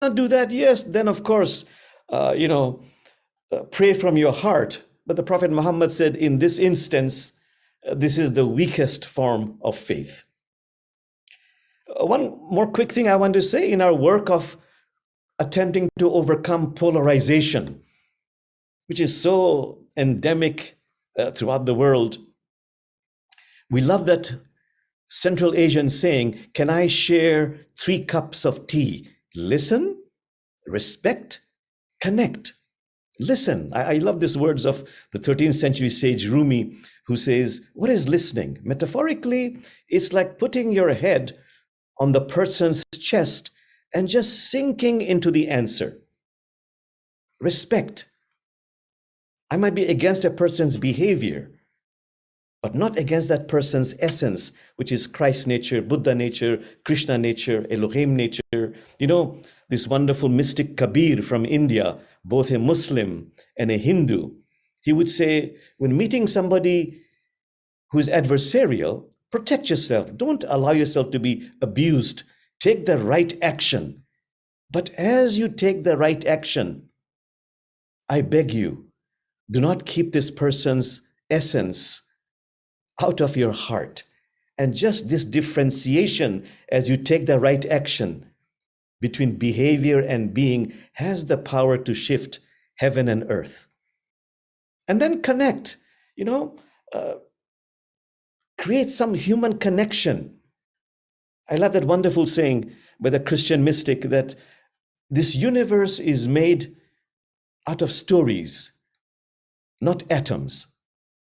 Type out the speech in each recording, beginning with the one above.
can't do that, yes, then of course, pray from your heart. But the Prophet Muhammad said, in this instance, this is the weakest form of faith. One more quick thing I want to say in our work of attempting to overcome polarization, which is so endemic throughout the world. We love that Central Asian saying, can I share 3 cups of tea? Listen, respect, connect. Listen. I love these words of the 13th century sage Rumi, who says, what is listening? Metaphorically, it's like putting your head on the person's chest and just sinking into the answer. Respect. I might be against a person's behavior, but not against that person's essence, which is Christ nature, Buddha nature, Krishna nature, Elohim nature. This wonderful mystic Kabir from India, both a Muslim and a Hindu, he would say, when meeting somebody who's adversarial, protect yourself. Don't allow yourself to be abused. Take the right action. But as you take the right action, I beg you, do not keep this person's essence out of your heart. And just this differentiation as you take the right action between behavior and being has the power to shift heaven and earth. And then connect, create some human connection. I love that wonderful saying by the Christian mystic that this universe is made out of stories, not atoms.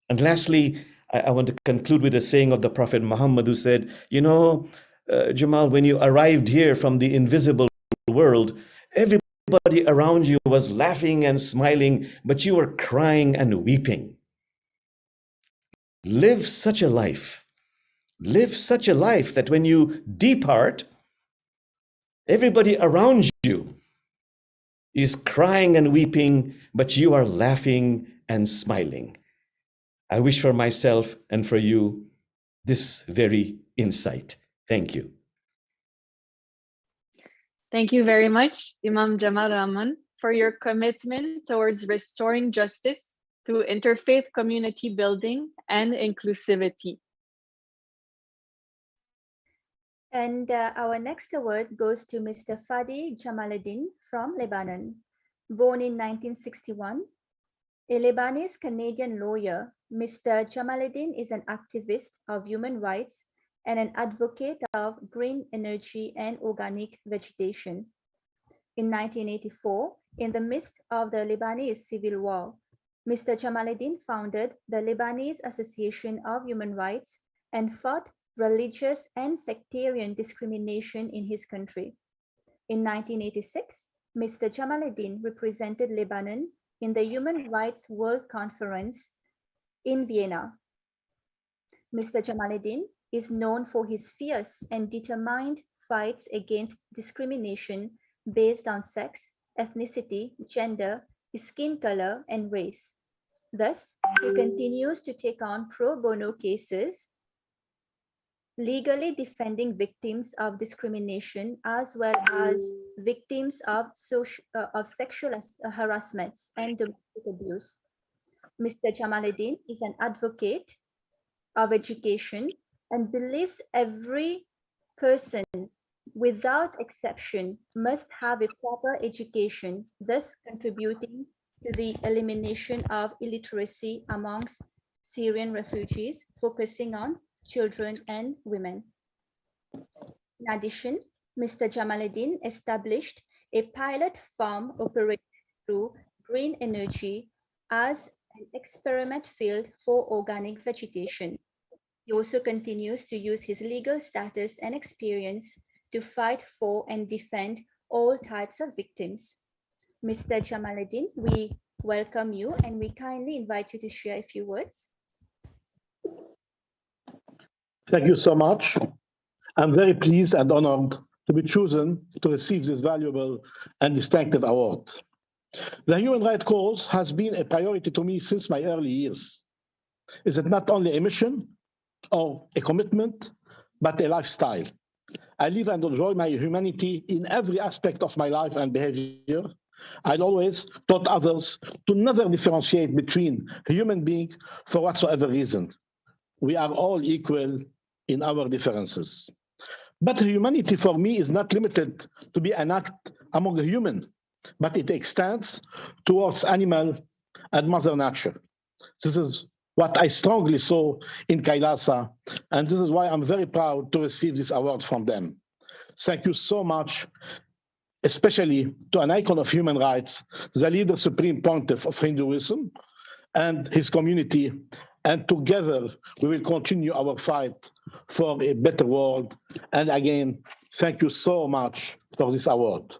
And lastly, I want to conclude with a saying of the Prophet Muhammad, who said, Jamal, when you arrived here from the invisible world, everybody around you was laughing and smiling, but you were crying and weeping. Live such a life. Live such a life that when you depart, everybody around you is crying and weeping, but you are laughing and smiling. I wish for myself and for you this very insight. Thank you. Thank you very much, Imam Jamal Rahman, for your commitment towards restoring justice through interfaith community building and inclusivity. And our next award goes to Mr. Fadi Jamalidin from Lebanon. Born in 1961, a Lebanese Canadian lawyer, Mr. Jamalidin is an activist of human rights and an advocate of green energy and organic vegetation. In 1984, in the midst of the Lebanese civil war, Mr. Jamalidin founded the Lebanese Association of Human Rights and fought religious and sectarian discrimination in his country. In 1986, Mr. Jamalidin represented Lebanon in the Human Rights World Conference in Vienna. Mr. Jamalidin is known for his fierce and determined fights against discrimination based on sex, ethnicity, gender, skin color, and race. Thus, he continues to take on pro bono cases, legally defending victims of discrimination as well as victims of sexual harassments and domestic abuse. Mr. Jamalidin is an advocate of education and believes every person, without exception, must have a proper education, thus contributing to the elimination of illiteracy amongst Syrian refugees, focusing on children and women. In addition, Mr. Jamalidin established a pilot farm operated through green energy as an experiment field for organic vegetation. He also continues to use his legal status and experience to fight for and defend all types of victims. Mr. Jamalidin, we welcome you and we kindly invite you to share a few words. Thank you so much. I'm very pleased and honored to be chosen to receive this valuable and distinctive award. The human rights cause has been a priority to me since my early years. Is it not only a mission or a commitment, but a lifestyle? I live and enjoy my humanity in every aspect of my life and behavior. I'll always taught others to never differentiate between a human being for whatsoever reason. We are all equal in our differences. But humanity for me is not limited to be an act among a human, but it extends towards animal and Mother Nature. This is what I strongly saw in Kailasa, and this is why I'm very proud to receive this award from them. Thank you so much, especially to an icon of human rights, the leader supreme pontiff of Hinduism and his community. And together we will continue our fight for a better world. And again, thank you so much for this award.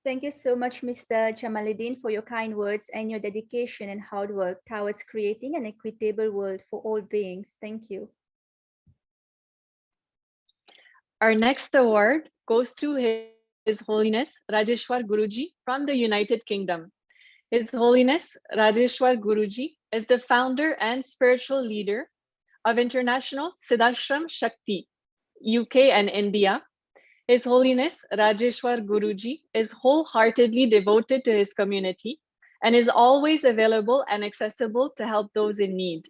Thank you so much, Mr. Jamalidin, for your kind words and your dedication and hard work towards creating an equitable world for all beings. Thank you. Our next award goes to His Holiness Rajeshwar Guruji from the United Kingdom. His Holiness Rajeshwar Guruji is the founder and spiritual leader of International Siddhashram Shakti, UK and India. His Holiness Rajeshwar Guruji is wholeheartedly devoted to his community and is always available and accessible to help those in need.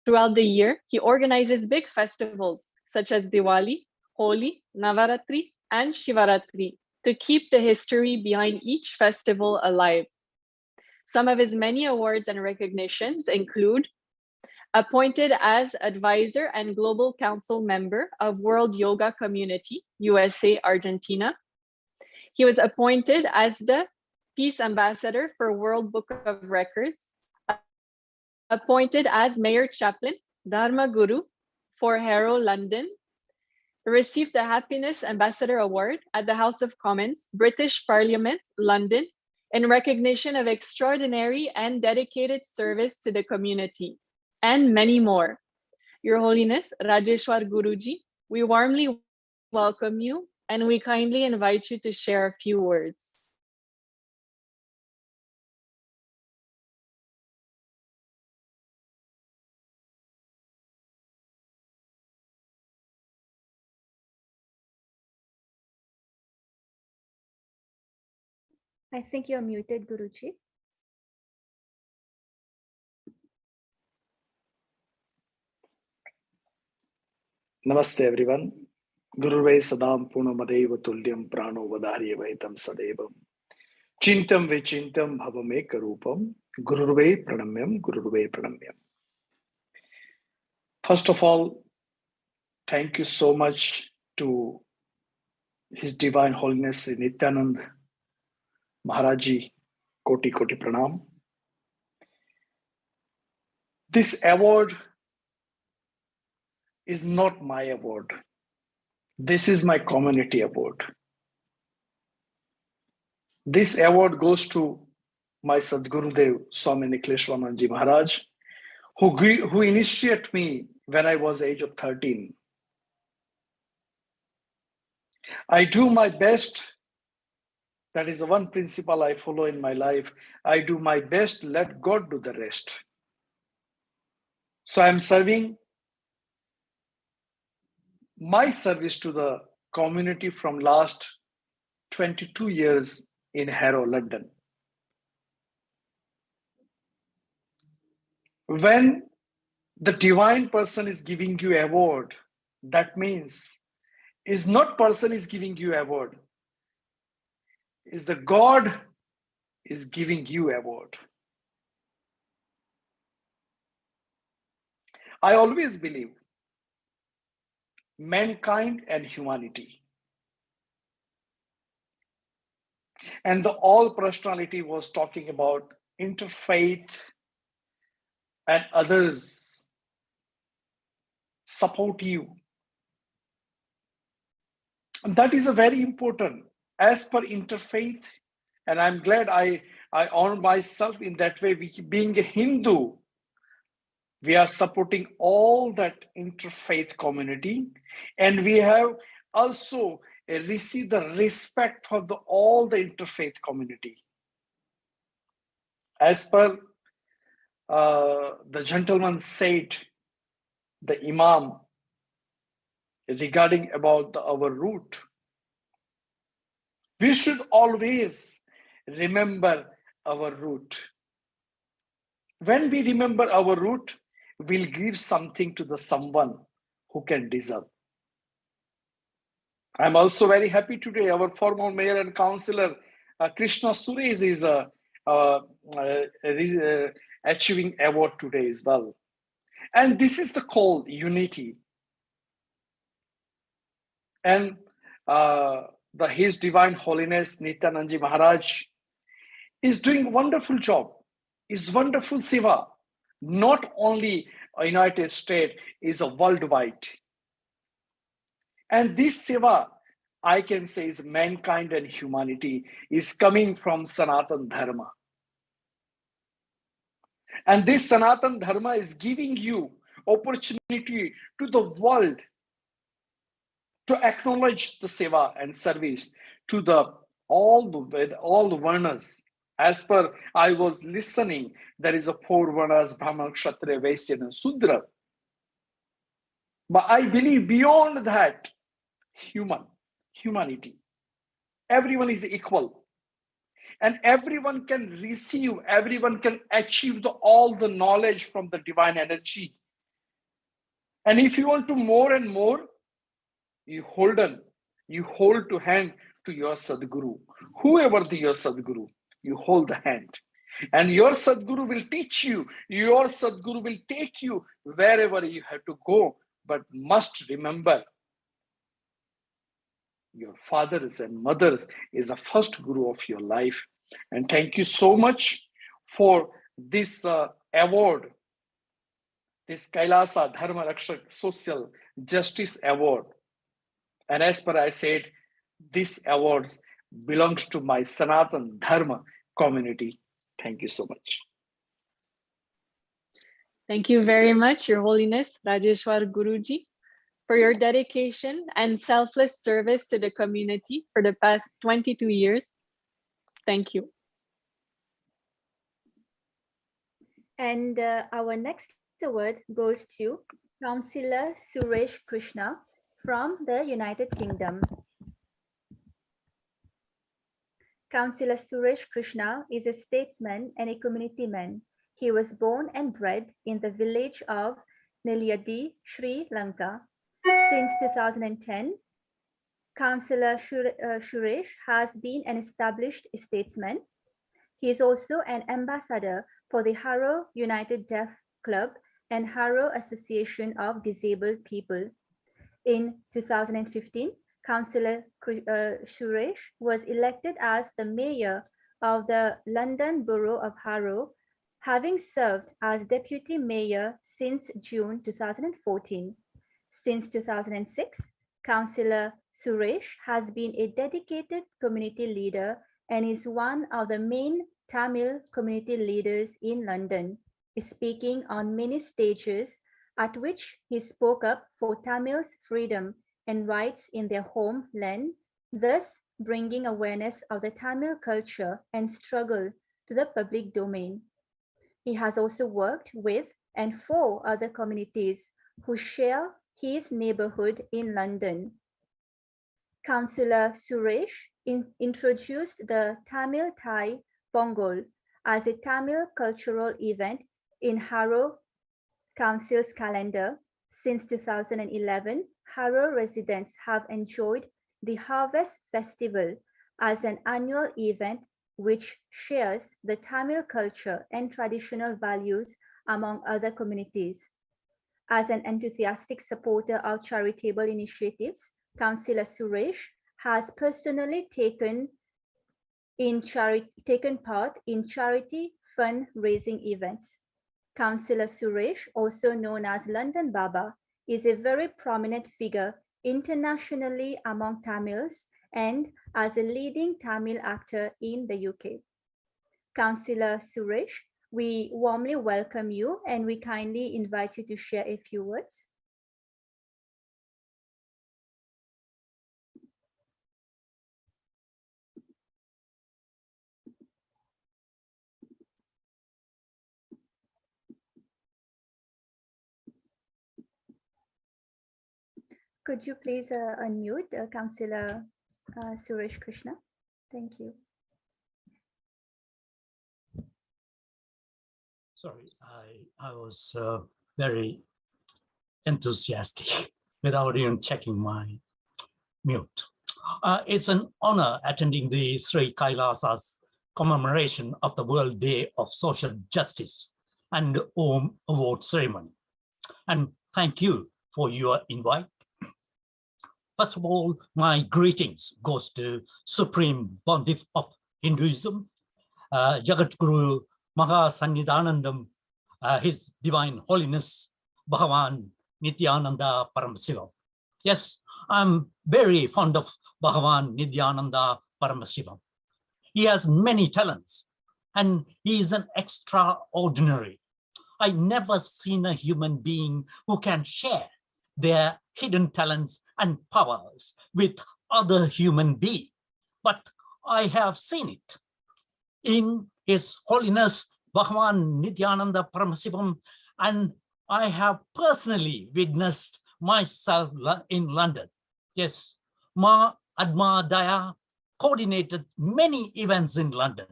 Throughout the year, he organizes big festivals such as Diwali, Holi, Navaratri, and Shivaratri to keep the history behind each festival alive. Some of his many awards and recognitions include appointed as advisor and global council member of World Yoga Community, USA, Argentina. He was appointed as the Peace Ambassador for World Book of Records, appointed as Mayor Chaplain, Dharma Guru for Harrow, London, received the Happiness Ambassador Award at the House of Commons, British Parliament, London, in recognition of extraordinary and dedicated service to the community, and many more. Your Holiness, Rajeshwar Guruji, we warmly welcome you and we kindly invite you to share a few words. I think you're muted, Guruji. Namaste everyone. Guruvai sadam punamadeva tulyam prano vadharya vaitam sadevam. Chintam vichintam bhavameka rupam. Guruvai pranamyam, Guruvai pranamyam. First of all, thank you so much to His Divine Holiness Nithyananda Maharaji, Koti Koti Pranam. This award is not my award. This is my community award. This award goes to my Sadgurudev Swami Nikleshwaranji Maharaj, who initiated me when I was age of 13. I do my best. That is the one principle I follow in my life. I do my best, let God do the rest. So I'm serving my service to the community from last 22 years in Harrow, London. When the divine person is giving you award, that means is not person is giving you award, is the God is giving you award. I always believe mankind and humanity. And the all personality was talking about interfaith and others support you. And that is a very important as per interfaith. And I'm glad I honor myself in that way. Being a Hindu, we are supporting all that interfaith community. And we have also received the respect for all the interfaith community. As per the gentleman said, the Imam, regarding about our root. We should always remember our root. When we remember our root, we'll give something to the someone who can deserve. I'm also very happy today. Our former mayor and councillor Krishna Suresh is achieving award today as well. And this is the call, unity. And His Divine Holiness Nithyananda Maharaj is doing wonderful job, is wonderful seva, not only United States, is a worldwide. And this seva, I can say, is mankind and humanity, is coming from Sanatan Dharma. And this Sanatan Dharma is giving you opportunity to the world to acknowledge the seva and service to all the varnas. As per I was listening, there is a 4 varnas: Brahman, Kshatriya, Vaishya, and Sudra. But I believe beyond that, humanity, everyone is equal, and everyone can receive, everyone can achieve all the knowledge from the divine energy. And if you want to more and more, you hold to hand to your Sadguru, whoever your Sadguru, you hold the hand, and your Sadguru will teach you, your Sadguru will take you wherever you have to go. But must remember, your fathers and mothers is the first guru of your life. And thank you so much for this award, this Kailasa Dharma Rakshak Social Justice Award. And as per I said, this award belongs to my Sanatan Dharma community. Thank you so much. Thank you very much, Your Holiness Rajeshwar Guruji, for your dedication and selfless service to the community for the past 22 years. Thank you. And our next award goes to Councillor Suresh Krishna from the United Kingdom. Councillor Suresh Krishna is a statesman and a community man. He was born and bred in the village of Nelliyadi, Sri Lanka. Since 2010, Councillor Suresh has been an established statesman. He is also an ambassador for the Harrow United Deaf Club and Harrow Association of Disabled People. In 2015, Councillor Suresh was elected as the mayor of the London Borough of Harrow, having served as deputy mayor since June 2014. Since 2006, Councillor Suresh has been a dedicated community leader and is one of the main Tamil community leaders in London, speaking on many stages at which he spoke up for Tamils' freedom and rights in their homeland, thus bringing awareness of the Tamil culture and struggle to the public domain. He has also worked with and for other communities who share his neighborhood in London. Councillor Suresh introduced the Tamil Thai Pongal as a Tamil cultural event in Harrow Council's calendar. Since 2011, Harrow residents have enjoyed the Harvest Festival as an annual event which shares the Tamil culture and traditional values among other communities. As an enthusiastic supporter of charitable initiatives, Councillor Suresh has personally taken part in charity fundraising events. Councillor Suresh, also known as London Baba, is a very prominent figure internationally among Tamils and as a leading Tamil actor in the UK. Councillor Suresh, we warmly welcome you and we kindly invite you to share a few words. Could you please unmute Councillor Suresh Krishna? Thank you. Sorry, I was very enthusiastic without even checking my mute. It's an honor attending the Sri Kailasa's commemoration of the World Day of Social Justice and Om Award ceremony. And thank you for your invite. First of all, my greetings goes to Supreme Pontiff of Hinduism, Jagat Guru Maha Sannidhanandam, His Divine Holiness, Bhagavan Nithyananda Paramashivam. Yes, I'm very fond of Bhagavan Nithyananda Paramashivam. He has many talents and he is an extraordinary. I never seen a human being who can share their hidden talents and powers with other human beings. But I have seen it in His Holiness Bhagavan Nithyananda Paramashivam, and I have personally witnessed myself in London. Yes, Ma Adma Daya coordinated many events in London,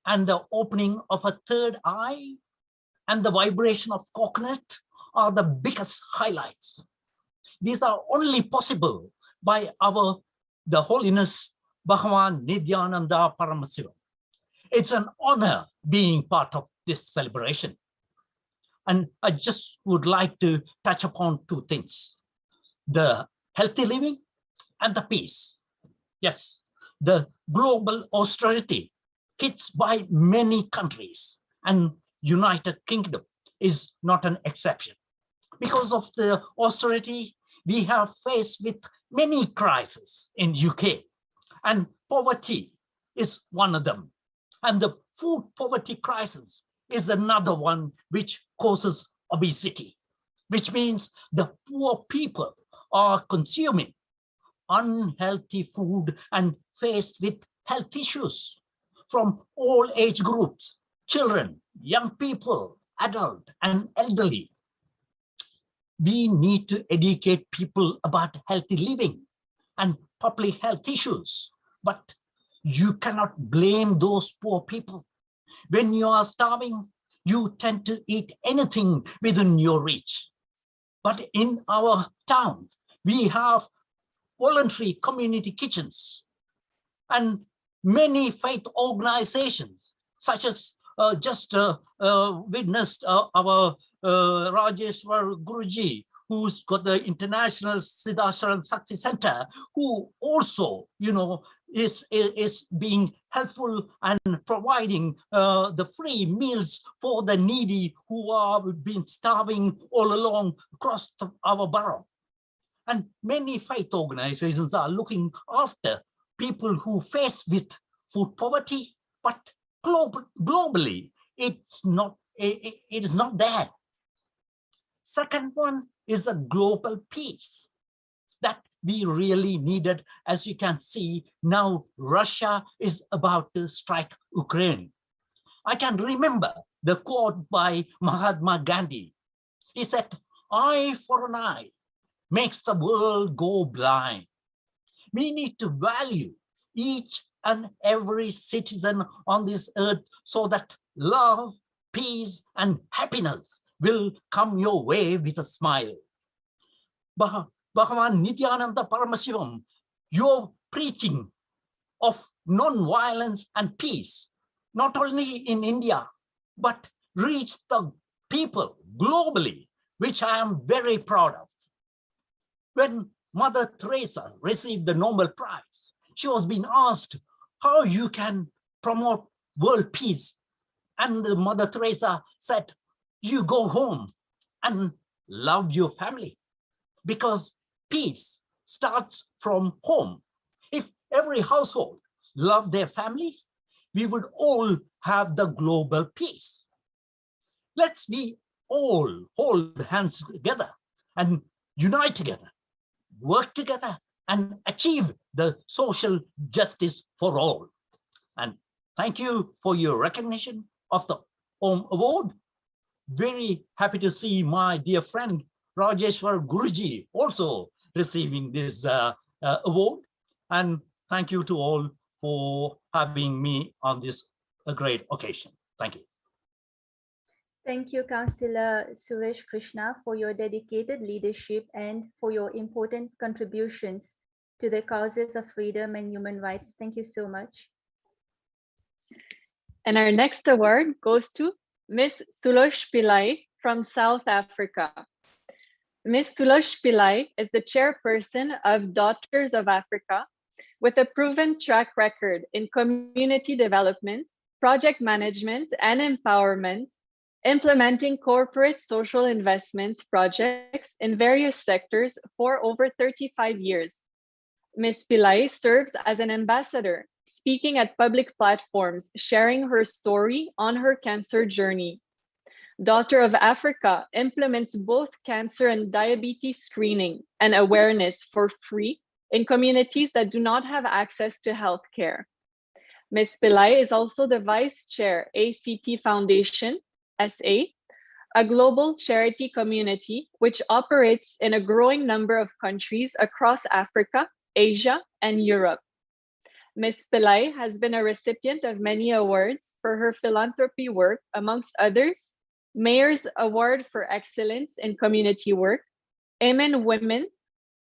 and the opening of a third eye and the vibration of coconut are the biggest highlights. These are only possible by the Holiness Bhagavan Nithyananda Paramashivam. It's an honor being part of this celebration. And I just would like to touch upon two things: the healthy living and the peace. Yes, the global austerity hits by many countries, and United Kingdom is not an exception. Because of the austerity, we have faced with many crises in UK, and poverty is one of them. And the food poverty crisis is another one which causes obesity, which means the poor people are consuming unhealthy food and faced with health issues from all age groups: children, young people, adult, and elderly. We need to educate people about healthy living and public health issues, but you cannot blame those poor people. When you are starving, you tend to eat anything within your reach. But in our town, we have voluntary community kitchens and many faith organizations, such as just witnessed our Rajeshwar Guruji, who's got the International Siddhashram Sakti Center, who also, is being helpful and providing the free meals for the needy who have been starving all along across our borough. And many faith organizations are looking after people who face with food poverty, but globally, it is not there. Second one is the global peace that we really needed. As you can see, now Russia is about to strike Ukraine. I can remember the quote by Mahatma Gandhi. He said, "Eye for an eye makes the world go blind." We need to value each and every citizen on this earth so that love, peace, and happiness will come your way with a smile. Bhagavan Nithyananda Paramashivam, your preaching of non-violence and peace, not only in India, but reach the people globally, which I am very proud of. When Mother Teresa received the Nobel Prize, she was being asked how you can promote world peace. And Mother Teresa said, you go home and love your family, because peace starts from home. If every household loved their family, we would all have the global peace. Let's be all hold hands together and unite together, work together, and achieve the social justice for all. And thank you for your recognition of the Om Award. Very happy to see my dear friend Rajeshwar Guruji also receiving this award. And thank you to all for having me on this great occasion. Thank you. Thank you, Councillor Suresh Krishna, for your dedicated leadership and for your important contributions to the causes of freedom and human rights. Thank you so much. And our next award goes to Ms. Sulosh Pillai from South Africa. Ms. Sulosh Pillai is the chairperson of Daughters of Africa with a proven track record in community development, project management, and empowerment, implementing corporate social investments projects in various sectors for over 35 years. Ms. Pillai serves as an ambassador, speaking at public platforms, sharing her story on her cancer journey. Daughter of Africa implements both cancer and diabetes screening and awareness for free in communities that do not have access to healthcare. Ms. Pillai is also the Vice Chair, ACT Foundation, SA, a global charity community which operates in a growing number of countries across Africa, Asia, and Europe. Ms. Pillai has been a recipient of many awards for her philanthropy work, amongst others, Mayor's Award for Excellence in Community Work, Amen Women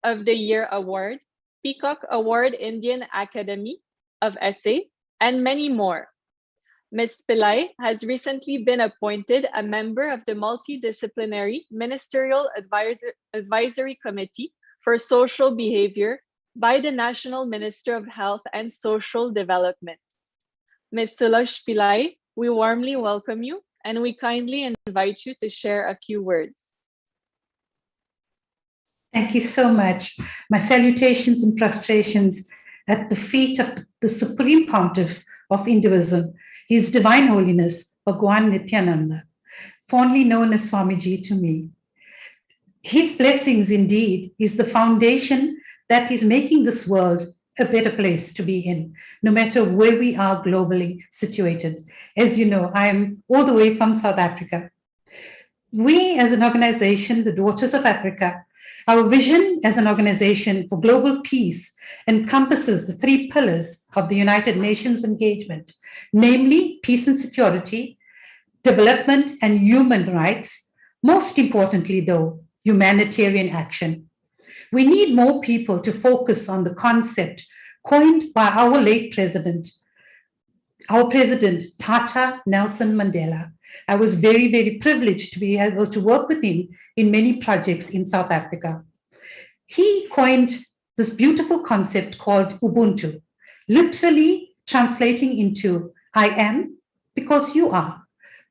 of the Year Award, Peacock Award Indian Academy of SA, and many more. Ms. Pillai has recently been appointed a member of the Multidisciplinary Ministerial Advisory Committee for Social Behavior by the National Minister of Health and Social Development. Ms. Sulosh Pillai, we warmly welcome you and we kindly invite you to share a few words. Thank you so much. My salutations and prostrations at the feet of the Supreme Pontiff of Hinduism, His Divine Holiness, Bhagwan Nithyananda, fondly known as Swamiji to me. His blessings indeed is the foundation that is making this world a better place to be in, no matter where we are globally situated. As you know, I am all the way from South Africa. We as an organization, the Daughters of Africa, our vision as an organization for global peace encompasses the three pillars of the United Nations engagement, namely peace and security, development and human rights, most importantly though, humanitarian action. We need more people to focus on the concept coined by our late president, Tata Nelson Mandela. I was very, very privileged to be able to work with him in many projects in South Africa. He coined this beautiful concept called Ubuntu, literally translating into I am because you are.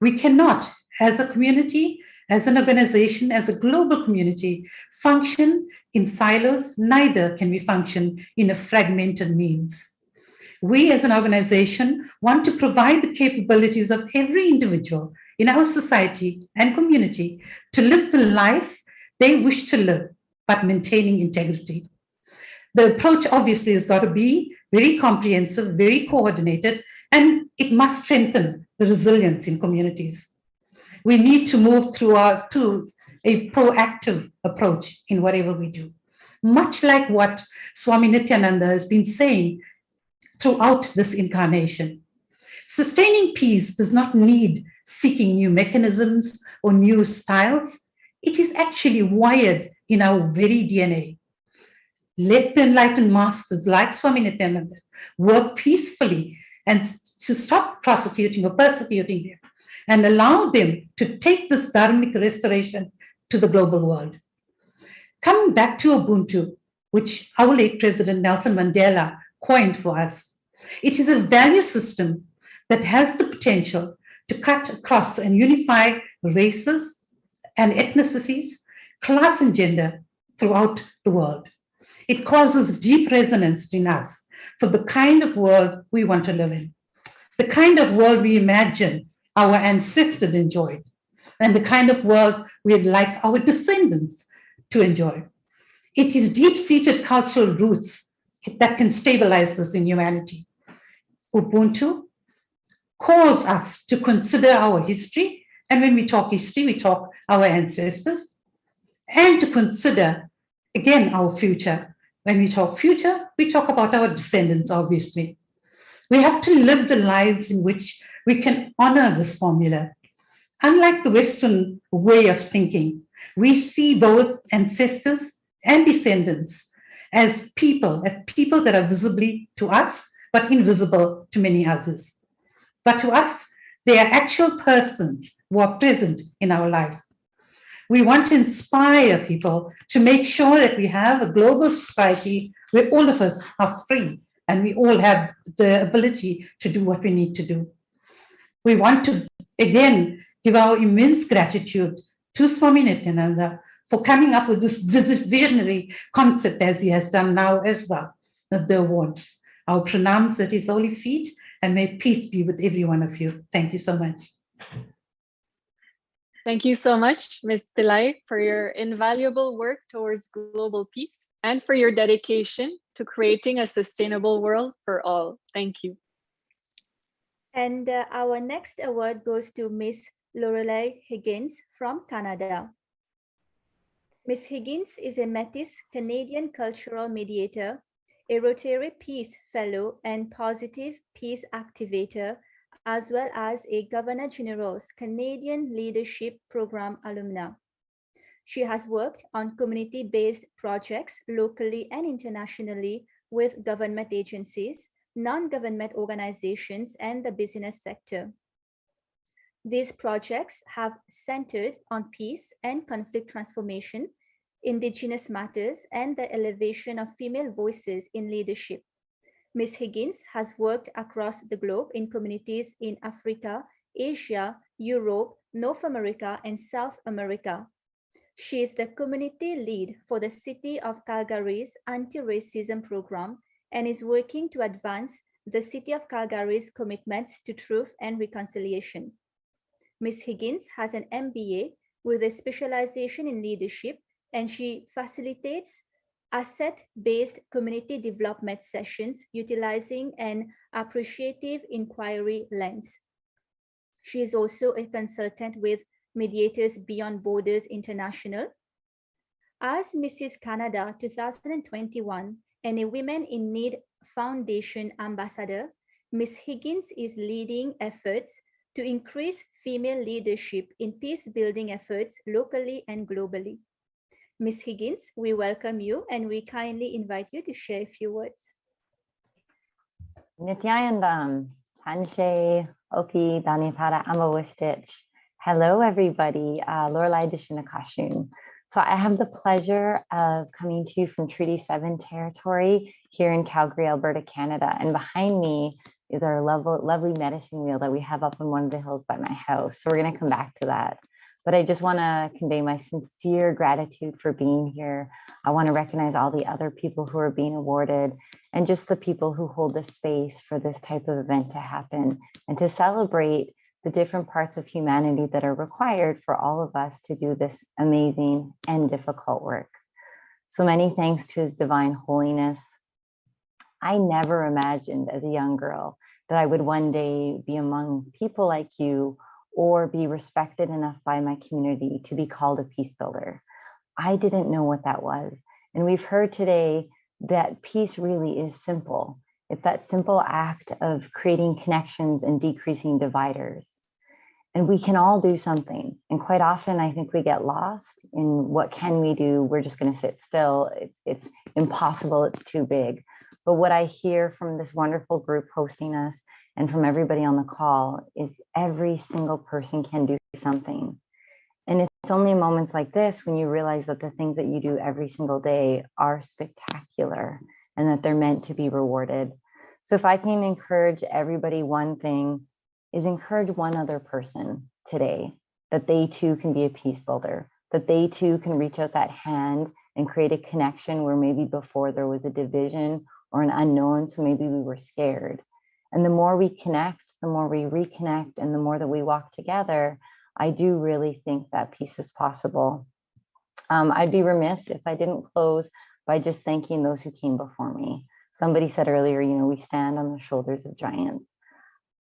We cannot, as a community, as an organization, as a global community, function in silos, neither can we function in a fragmented means. We as an organization want to provide the capabilities of every individual in our society and community to live the life they wish to live, but maintaining integrity. The approach obviously has got to be very comprehensive, very coordinated, and it must strengthen the resilience in communities. We need to move to a proactive approach in whatever we do. Much like what Swami Nithyananda has been saying throughout this incarnation. Sustaining peace does not need seeking new mechanisms or new styles. It is actually wired in our very DNA. Let the enlightened masters like Swami Nithyananda work peacefully and to stop prosecuting or persecuting them and allow them to take this dharmic restoration to the global world. Coming back to Ubuntu, which our late President Nelson Mandela coined for us, it is a value system that has the potential to cut across and unify races and ethnicities, class and gender throughout the world. It causes deep resonance in us for the kind of world we want to live in, the kind of world we imagine our ancestors enjoyed, and the kind of world we'd like our descendants to enjoy. It is deep-seated cultural roots that can stabilize this in humanity. Ubuntu calls us to consider our history, and when we talk history, we talk our ancestors, and to consider again, our future. When we talk future, we talk about our descendants, obviously. We have to live the lives in which we can honor this formula. Unlike the Western way of thinking, we see both ancestors and descendants as people that are visibly to us, but invisible to many others. But to us, they are actual persons who are present in our life. We want to inspire people to make sure that we have a global society where all of us are free and we all have the ability to do what we need to do. We want to, again, give our immense gratitude to Swami Nithyananda for coming up with this visionary concept as he has done now as well, the awards. Our pranams at his holy feet, and may peace be with every one of you. Thank you so much. Thank you so much, Ms. Pillai, for your invaluable work towards global peace and for your dedication to creating a sustainable world for all. Thank you. And our next award goes to Miss Lorelei Higgins from Canada. Miss Higgins is a Métis Canadian cultural mediator, a Rotary Peace Fellow and Positive Peace Activator, as well as a Governor General's Canadian Leadership Program alumna. She has worked on community-based projects locally and internationally with government agencies, non-government organizations, and the business sector. These projects have centered on peace and conflict transformation, Indigenous matters, and the elevation of female voices in leadership. Ms. Higgins has worked across the globe in communities in Africa, Asia, Europe, North America, and South America. She is the community lead for the City of Calgary's anti-racism program and is working to advance the City of Calgary's commitments to truth and reconciliation. Ms. Higgins has an MBA with a specialization in leadership, and she facilitates asset-based community development sessions utilizing an appreciative inquiry lens. She is also a consultant with Mediators Beyond Borders International. As Mrs. Canada 2021 and a Women in Need Foundation ambassador, Ms. Higgins is leading efforts to increase female leadership in peace-building efforts locally and globally. Ms. Higgins, we welcome you and we kindly invite you to share a few words. Nithyanandam, Hanshe, Oki, Danitara, Amawistich. Hello, everybody. Lorelei Dishinakashun. So I have the pleasure of coming to you from Treaty 7 territory here in Calgary, Alberta, Canada. And behind me is our lovely medicine wheel that we have up on one of the hills by my house. So we're going to come back to that. But I just want to convey my sincere gratitude for being here. I want to recognize all the other people who are being awarded and just the people who hold the space for this type of event to happen and to celebrate the different parts of humanity that are required for all of us to do this amazing and difficult work. So many thanks to His Divine Holiness. I never imagined as a young girl that I would one day be among people like you or be respected enough by my community to be called a peace builder. I didn't know what that was. And we've heard today that peace really is simple. It's that simple act of creating connections and decreasing dividers. And we can all do something. And quite often, I think we get lost in what can we do? We're just going to sit still. It's impossible. It's too big. But what I hear from this wonderful group hosting us and from everybody on the call is every single person can do something. And it's only in moments like this when you realize that the things that you do every single day are spectacular and that they're meant to be rewarded. So if I can encourage everybody, one thing is encourage one other person today, that they too can be a peace builder, that they too can reach out that hand and create a connection where maybe before there was a division or an unknown, so maybe we were scared. And the more we connect, the more we reconnect, and the more that we walk together, I do really think that peace is possible. I'd be remiss if I didn't close by just thanking those who came before me. Somebody said earlier, you know, we stand on the shoulders of giants.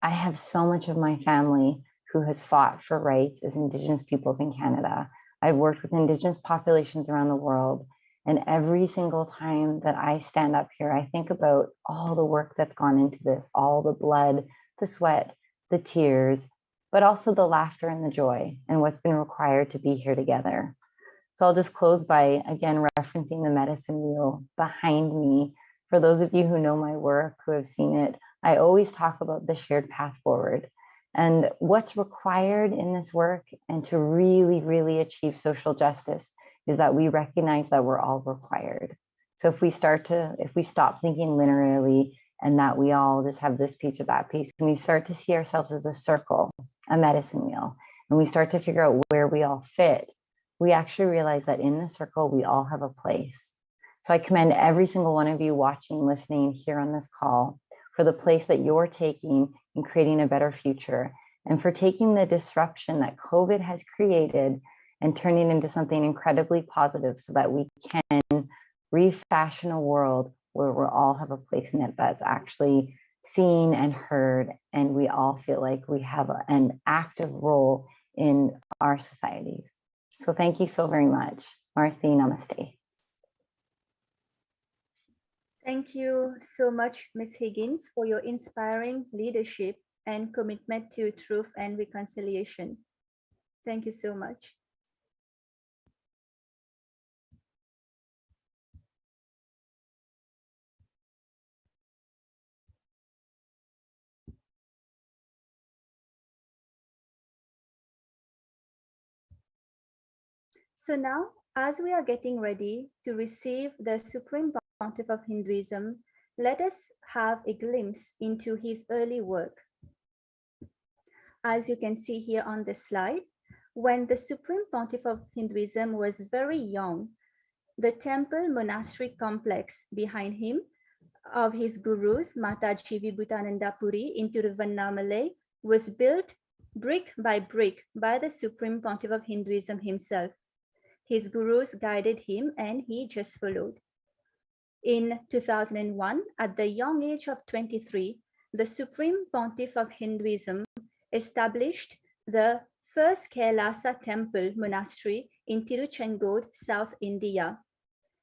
I have so much of my family who has fought for rights as Indigenous peoples in Canada. I've worked with Indigenous populations around the world, And every single time that I stand up here, I think about all the work that's gone into this, all the blood, the sweat, the tears, but also the laughter and the joy and what's been required to be here together. So I'll just close by, again, referencing the medicine wheel behind me. For those of you who know my work, who have seen it, I always talk about the shared path forward. And what's required in this work and to really, really achieve social justice is that we recognize that we're all required. So if we stop thinking linearly and that we all just have this piece or that piece, and we start to see ourselves as a circle, a medicine wheel, and we start to figure out where we all fit, we actually realize that in the circle, we all have a place. So I commend every single one of you watching, listening here on this call for the place that you're taking in creating a better future, and for taking the disruption that COVID has created and turning into something incredibly positive so that we can refashion a world where we all have a place in it that's actually seen and heard, and we all feel like we have an active role in our societies. So thank you so very much. Marcy, namaste. Thank you so much, Ms. Higgins, for your inspiring leadership and commitment to truth and reconciliation. Thank you so much. So now, as we are getting ready to receive the Supreme Pontiff of Hinduism, let us have a glimpse into his early work. As you can see here on the slide, when the Supreme Pontiff of Hinduism was very young, the temple monastery complex behind him of his gurus, Mataji Vibhutananda Puri in Tiruvannamalai, was built brick by brick by the Supreme Pontiff of Hinduism himself. His gurus guided him and he just followed. In 2001, at the young age of 23, the Supreme Pontiff of Hinduism established the first Kailasa temple monastery in Tiruchengood, South India.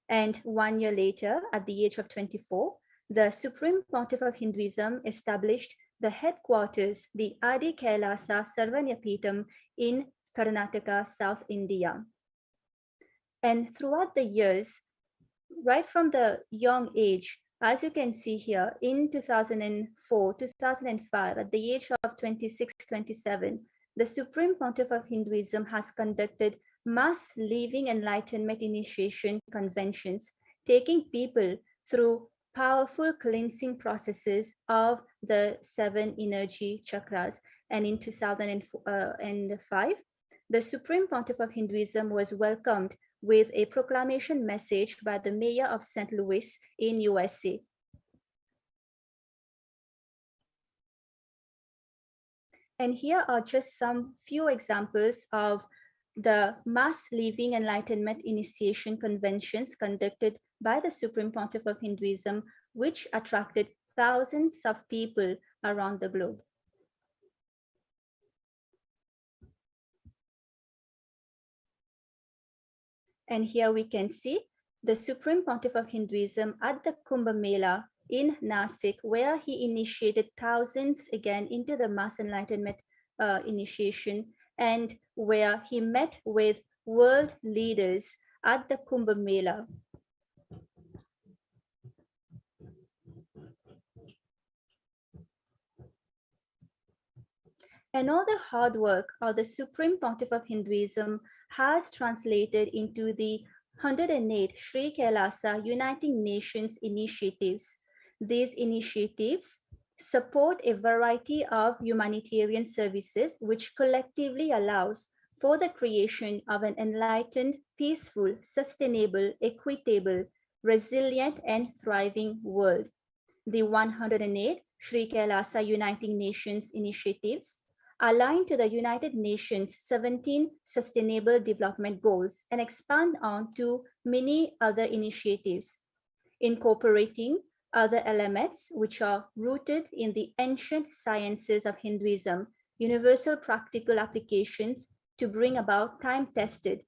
And 1 year later, at the age of 24, the Supreme Pontiff of Hinduism established the headquarters, the Adi Kailasa Sarvanyapeetham in Karnataka, South India. And throughout the years, right from the young age, as you can see here, in 2004, 2005, at the age of 26, 27, the Supreme Pontiff of Hinduism has conducted mass living enlightenment initiation conventions, taking people through powerful cleansing processes of the 7 energy chakras. And in 2005, the Supreme Pontiff of Hinduism was welcomed with a proclamation message by the mayor of St. Louis in USA. And here are just some few examples of the mass living enlightenment initiation conventions conducted by the Supreme Pontiff of Hinduism, which attracted thousands of people around the globe. And here we can see the Supreme Pontiff of Hinduism at the Kumbh Mela in Nasik, where he initiated thousands again into the mass enlightenment initiation, and where he met with world leaders at the Kumbh Mela. And all the hard work of the Supreme Pontiff of Hinduism has translated into the 108 Sri Kailasa Uniting Nations initiatives. These initiatives support a variety of humanitarian services which collectively allows for the creation of an enlightened, peaceful, sustainable, equitable, resilient, and thriving world. The 108 Sri Kailasa Uniting Nations initiatives align to the United Nations 17 Sustainable Development Goals and expand on to many other initiatives, incorporating other elements which are rooted in the ancient sciences of Hinduism, universal practical applications to bring about time-tested,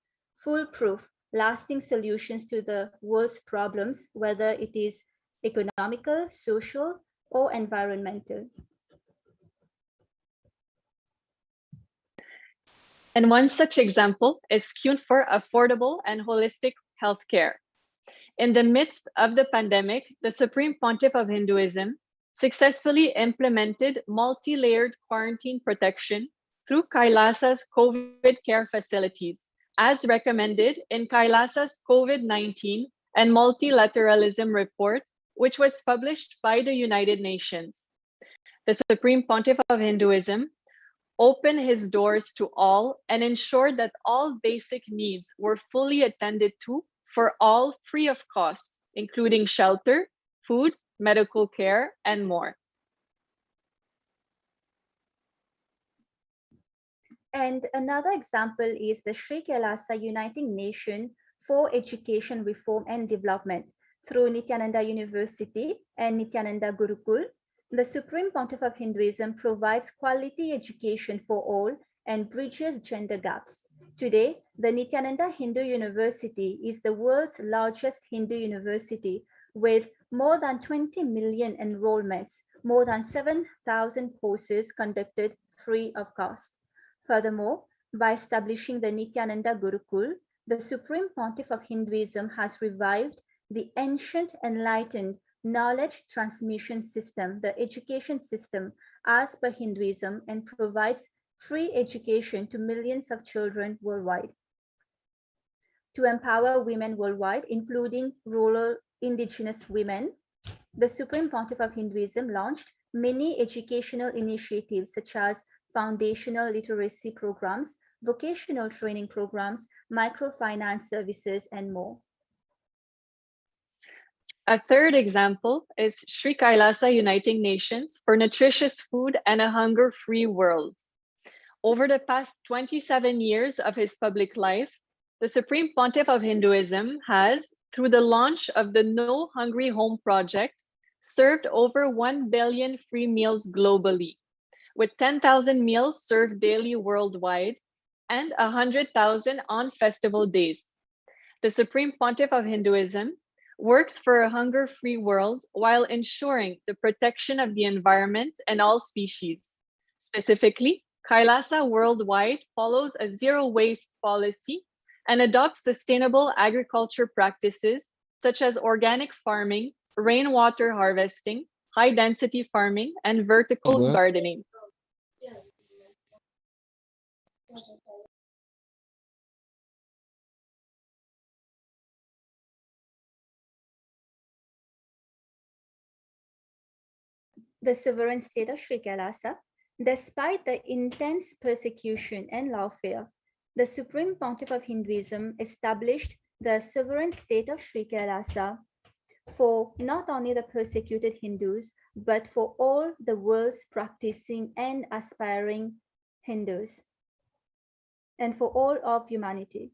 foolproof, lasting solutions to the world's problems, whether it is economical, social, or environmental. And one such example is Kyun for affordable and holistic healthcare. In the midst of the pandemic, the Supreme Pontiff of Hinduism successfully implemented multi-layered quarantine protection through Kailasa's COVID care facilities, as recommended in Kailasa's COVID-19 and multilateralism report, which was published by the United Nations. The Supreme Pontiff of Hinduism opened his doors to all and ensured that all basic needs were fully attended to for all free of cost, including shelter, food, medical care, and more. And another example is the Sri Kailasa Uniting Nation for Education Reform and Development through Nithyananda University and Nithyananda Gurukul. The Supreme Pontiff of Hinduism provides quality education for all and bridges gender gaps. Today, the Nithyananda Hindu University is the world's largest Hindu university with more than 20 million enrollments, more than 7,000 courses conducted free of cost. Furthermore, by establishing the Nithyananda Gurukul, the Supreme Pontiff of Hinduism has revived the ancient enlightened knowledge transmission system, the education system, as per Hinduism, and provides free education to millions of children worldwide. To empower women worldwide, including rural indigenous women, the Supreme Pontiff of Hinduism launched many educational initiatives such as foundational literacy programs, vocational training programs, microfinance services, and more. A third example is Sri Kailasa Uniting Nations for Nutritious Food and a Hunger-Free World. Over the past 27 years of his public life, the Supreme Pontiff of Hinduism has, through the launch of the No Hungry Home project, served over 1 billion free meals globally, with 10,000 meals served daily worldwide and 100,000 on festival days. The Supreme Pontiff of Hinduism works for a hunger-free world while ensuring the protection of the environment and all species. Specifically, Kailasa worldwide follows a zero-waste policy and adopts sustainable agriculture practices such as organic farming, rainwater harvesting, high-density farming, and vertical gardening. The sovereign state of Sri Kailasa, despite the intense persecution and lawfare, the Supreme Pontiff of Hinduism established the sovereign state of Sri Kailasa for not only the persecuted Hindus, but for all the world's practicing and aspiring Hindus, and for all of humanity.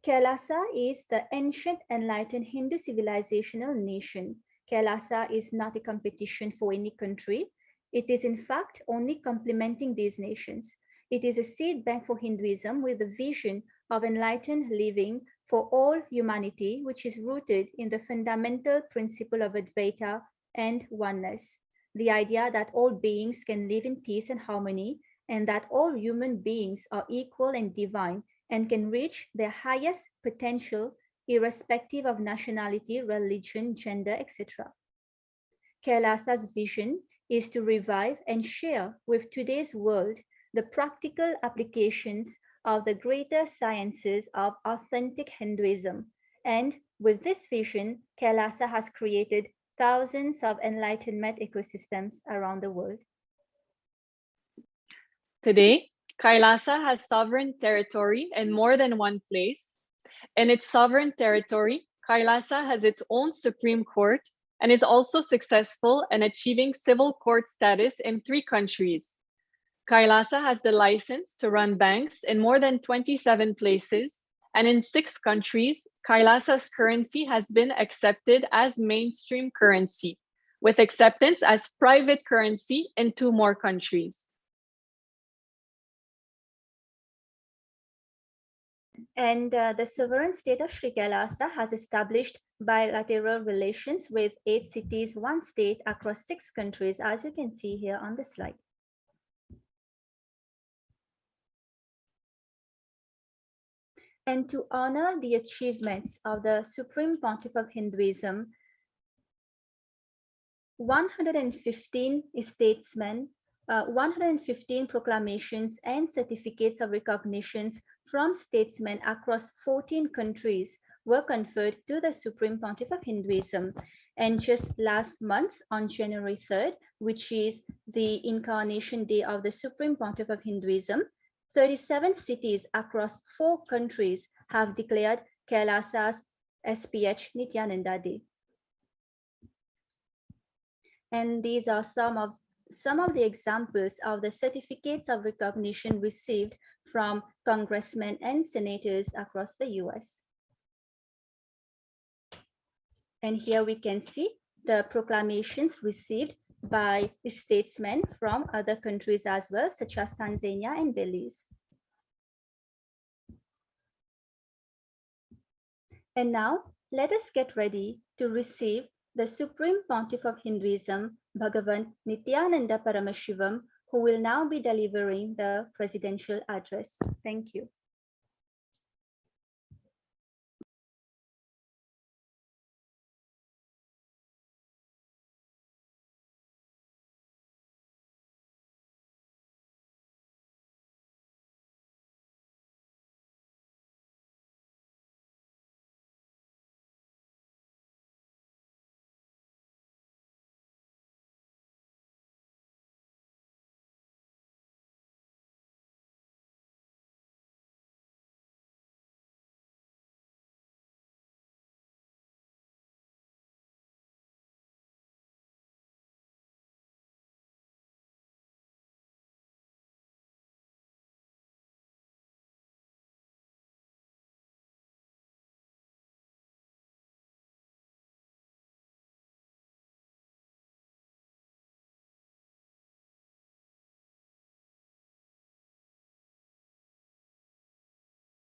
Kailasa is the ancient enlightened Hindu civilizational nation. Kailasa is not a competition for any country. It is in fact only complementing these nations. It is a seed bank for Hinduism with the vision of enlightened living for all humanity, which is rooted in the fundamental principle of Advaita and oneness. The idea that all beings can live in peace and harmony, and that all human beings are equal and divine and can reach their highest potential irrespective of nationality, religion, gender, etc. Kailasa's vision is to revive and share with today's world the practical applications of the greater sciences of authentic Hinduism. And with this vision, Kailasa has created thousands of enlightenment ecosystems around the world. Today, Kailasa has sovereign territory in more than one place. In its sovereign territory, Kailasa has its own Supreme Court and is also successful in achieving civil court status in 3 countries. Kailasa has the license to run banks in more than 27 places, and in 6 countries, Kailasa's currency has been accepted as mainstream currency, with acceptance as private currency in 2 more countries. And the sovereign state of Sri Kailasa has established bilateral relations with 8 cities, 1 state across 6 countries, as you can see here on the slide. And to honor the achievements of the Supreme Pontiff of Hinduism, 115 statesmen, 115 proclamations and certificates of recognitions from statesmen across 14 countries were conferred to the Supreme Pontiff of Hinduism. And just last month, on January 3rd, which is the incarnation day of the Supreme Pontiff of Hinduism, 37 cities across 4 countries have declared Kailasa's HDH Nithyananda Day. And these are some of the examples of the certificates of recognition received from congressmen and senators across the US. And here we can see the proclamations received by statesmen from other countries as well, such as Tanzania and Belize. And now let us get ready to receive the Supreme Pontiff of Hinduism, Bhagavan Nithyananda Paramashivam, who will now be delivering the presidential address. Thank you.